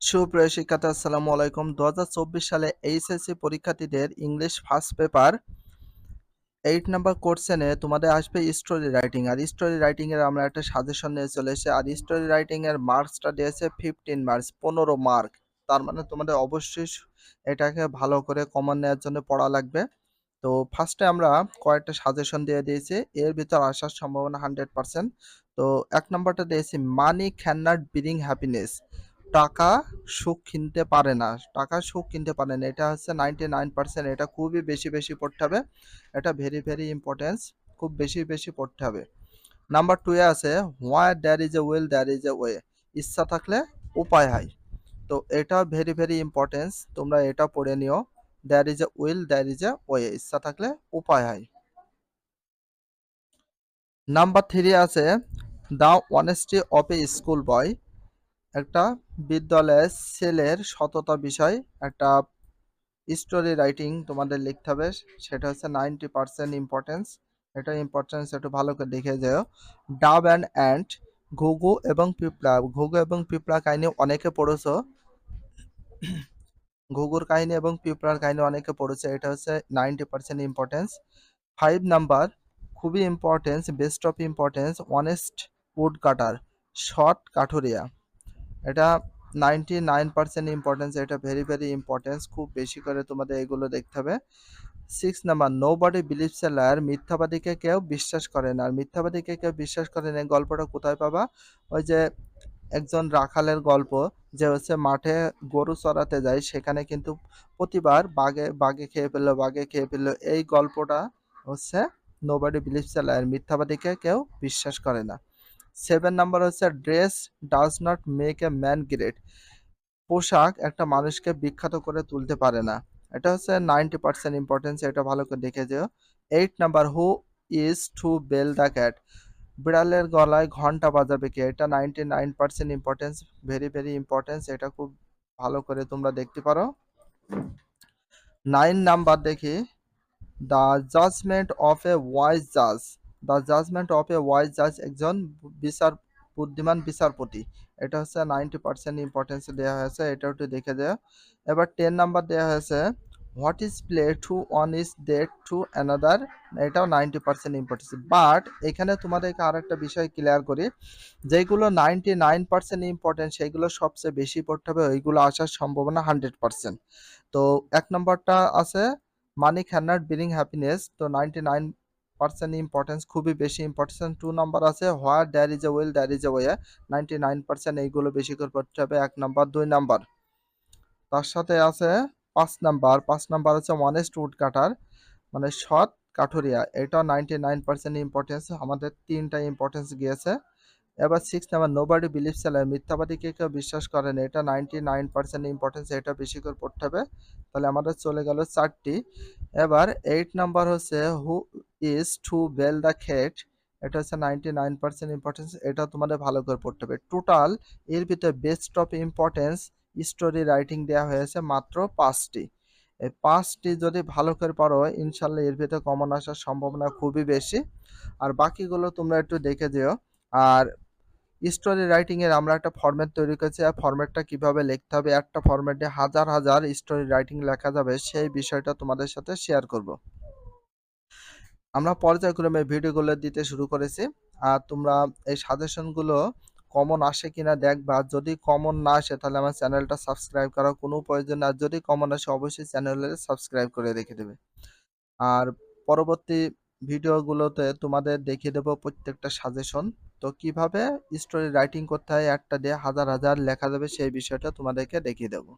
সুপ্রিয় শিক্ষার্থী আসসালামু আলাইকুম। 2024 সালে এইচএসসি পরীক্ষার্থীদের ইংলিশ ফার্স্ট পেপার 8 নাম্বার কোশ্চেনে তোমাদের আসবে স্টোরি রাইটিং। আর স্টোরি রাইটিং এর আমরা একটা সাজেশন নিয়ে চলে এসেছি। আর স্টোরি রাইটিং এর মার্কসটা দিয়েছে 15 মার্কস, 15 মার্ক। তার মানে তোমাদের অবশ্যই এটাকে ভালো করে কমন নেওয়ার জন্য পড়া লাগবে। তো ফার্স্টে আমরা কয়েকটা সাজেশন দিয়ে দিয়েছি, এর ভিতর আসার সম্ভাবনা 100%। তো 1 নাম্বারটা দিয়েছি, মানি ক্যান নট ব্রিং হ্যাপিনেস। টাকা সুখ কিনতে পারে না, টাকা সুখ কিনতে পারে না, এটা হচ্ছে 99%। এটা খুবই বেশি পড়তে হবে, এটা ভেরি ইম্পর্টেন্স, খুব বেশি পড়তে হবে। নাম্বার 2 এ আছে, where there is a will there is a way. ইচ্ছা থাকলে উপায় হয়। তো এটা ভেরি ইম্পর্টেন্স, তোমরা এটা পড়ে নিও। There is a will there is a way, ইচ্ছা থাকলে উপায় হয়। নাম্বার 3 আছে, the honesty of a school boy. একটা বিদ্যালয়ের ছেলের সততা বিষয় একটা স্টোরি রাইটিং তোমাদের লিখতে হবে, সেটা হচ্ছে 90% ইম্পর্টেন্স। এটা ইম্পর্টেন্স একটু ভালো করে দেখে যাও। ডাব অ্যান্ড অ্যান্ট, ঘুঘু এবং পিঁপড়া। ঘুঘু এবং পিঁপড়া কাহিনী অনেকে পড়েছো, ঘুঘুর কাহিনী এবং পিঁপড়ার কাহিনী অনেকে পড়েছে, এটা হচ্ছে 90% ইম্পর্টেন্স। 5 নাম্বার খুবই importance, best of importance, honest woodcutter, short কাঠুরিয়া। এটা 99% ইম্পর্টেন্স, এটা ভেরি ইম্পর্টেন্স, খুব বেশি করে তোমাদের এগুলো দেখতে হবে। 6 number nobody believes a liar, মিথ্যাবাদীকে কেউ বিশ্বাস করে না। আর মিথ্যাবাদীকে কেউ বিশ্বাস করে না, এই গল্পটা কোথায় পাবা? ওই যে একজন রাখালের গল্প, যে হচ্ছে মাঠে গরু চড়াতে যায়, সেখানে কিন্তু প্রতিবার বাঘে খেয়ে ফেললো। এই গল্পটা হচ্ছে নোবডি বিলিভস এ লায়ার, মিথ্যাবাদীকে কেউ বিশ্বাস করে না। 7 নাম্বার হচ্ছে, dress does not make a man great. পোশাক একটা মানুষকে বিখ্যাত করে তুলতে পারে না। এটা হচ্ছে 90% ইম্পর্টেন্স, এটা ভালো করে দেখে যেও। 8 number who is to bell the cat. বিড়ালের গলায় ঘন্টা বাজাবে কে? এটা 99% ইম্পর্টেন্স, ভেরি ইম্পর্টেন্স, এটা খুব ভালো করে তোমরা দেখতে পারো। 9 নাম্বার দেখি, the judgement of a wise জাজ। The judgement of a wise জাজ, একজন বুদ্ধিমান বিচারপতি। এটা হচ্ছে 90% ইম্পর্টেন্স দেওয়া হয়েছে, এটা একটু দেখে দেওয়া। এবার 10 নাম্বার দেওয়া হয়েছে, what is play to one is death to another. এটাও 90% ইম্পর্টেন্স। বাট এখানে তোমাদেরকে আর একটা বিষয় ক্লিয়ার করি, যেগুলো 99% ইম্পর্টেন্ট সেগুলো সবচেয়ে বেশি পড়তে হবে, ওইগুলো আসার সম্ভাবনা 100%। তো 1 নম্বরটা আছে, money can not bring happiness, তো 99% ইম্পর্টেন্স, খুবই বেশি ইম্পর্টেন্স। 2 নাম্বার আছে, where there is a will there is a way, 99%, এইগুলো বেশি করে পড়তে হবে। 1 নাম্বার 2 নাম্বার। তার সাথে আছে 5 নাম্বার হচ্ছে অনেস্ট উড কাটার, মানে সৎ কাঠুরিয়া। এটাও 99% ইম্পর্টেন্স, আমাদের 3টা ইম্পর্টেন্স গিয়েছে। এবার 6 number, nobody believes a liar, মিথ্যাবাদীকে কেউ বিশ্বাস করে না। এটা 99% ইম্পর্টেন্স, এটা বেশি করে পড়তে হবে। তাহলে আমাদের চলে গেল 4টি। এবার 8 নাম্বার হচ্ছে, who is to bell the cat. এটা হচ্ছে 99% ইম্পর্টেন্স, এটা তোমাদের ভালো করে পড়তে হবে। টোটাল এর ভিতরে best of importance story writing দেওয়া হয়েছে মাত্র 5টি। এই 5টি যদি ভালো করে পারো, ইনশাল্লাহ এর ভিতরে কমন আসার সম্ভাবনা খুবই বেশি। আর বাকিগুলো তোমরা একটু দেখে যেও। আর স্টোরি রাইটিং এর আমরা একটা ফরম্যাট তৈরি করেছি, আর ফরম্যাটটা কিভাবে লিখতে হবে, একটা ফরম্যাটে হাজার স্টোরি রাইটিং লেখা যাবে, সেই বিষয়টা তোমাদের সাথে শেয়ার করব। আমরা পর্যায়ক্রমে ভিডিওগুলো দিতে শুরু করেছি। আর তোমরা এই সাজেশনগুলো কমন আসে কিনা দেখবা, যদি কমন না আসে তাহলে আমার চ্যানেলটা সাবস্ক্রাইব করার কোনো প্রয়োজন নেই, আর যদি কমন আসে অবশ্যই চ্যানেলে সাবস্ক্রাইব করে রেখে দেবে। আর পরবর্তী ভিডিওগুলোতে তোমাদের দেখিয়ে দেবো প্রত্যেকটা সাজেশন, তো কিভাবে স্টোরি রাইটিং করতে হয়, একটা দিয়ে হাজার লেখা যাবে, সেই বিষয়টা তোমাদেরকে দেখিয়ে দেবো।